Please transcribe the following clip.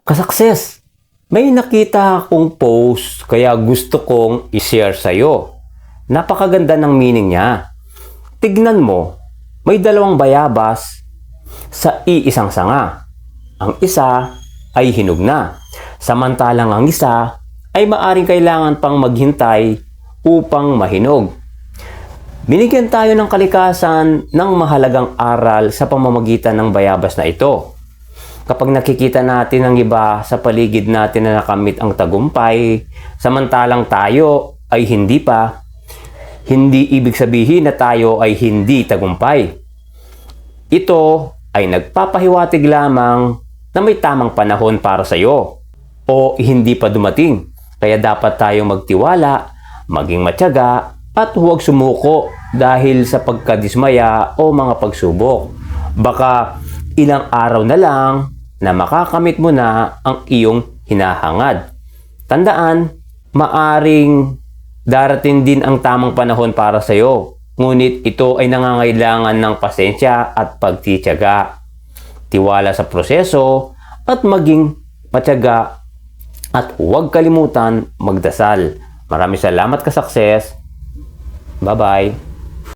Kasukses! May nakita akong post kaya gusto kong i-share sa'yo. Napakaganda ng meaning niya. Tignan mo, may dalawang bayabas sa iisang sanga. Ang isa ay hinog na, samantalang ang isa ay maaring kailangan pang maghintay upang mahinog. Binigyan tayo ng kalikasan ng mahalagang aral sa pamamagitan ng bayabas na ito. Kapag nakikita natin ang iba sa paligid natin na nakamit ang tagumpay, samantalang tayo ay hindi pa, hindi ibig sabihin na tayo ay hindi tagumpay. Ito ay nagpapahiwatig lamang na may tamang panahon para sa iyo o hindi pa dumating. Kaya dapat tayong magtiwala, maging matyaga, at huwag sumuko dahil sa pagkadismaya o mga pagsubok. Baka ilang araw na lang na makakamit mo na ang iyong hinahangad. Tandaan, maaring darating din ang tamang panahon para sa iyo. Ngunit ito ay nangangailangan ng pasensya at pagtitiyaga. Tiwala sa proseso at maging matyaga at huwag kalimutan magdasal. Maraming salamat, kasukses! Bye-bye!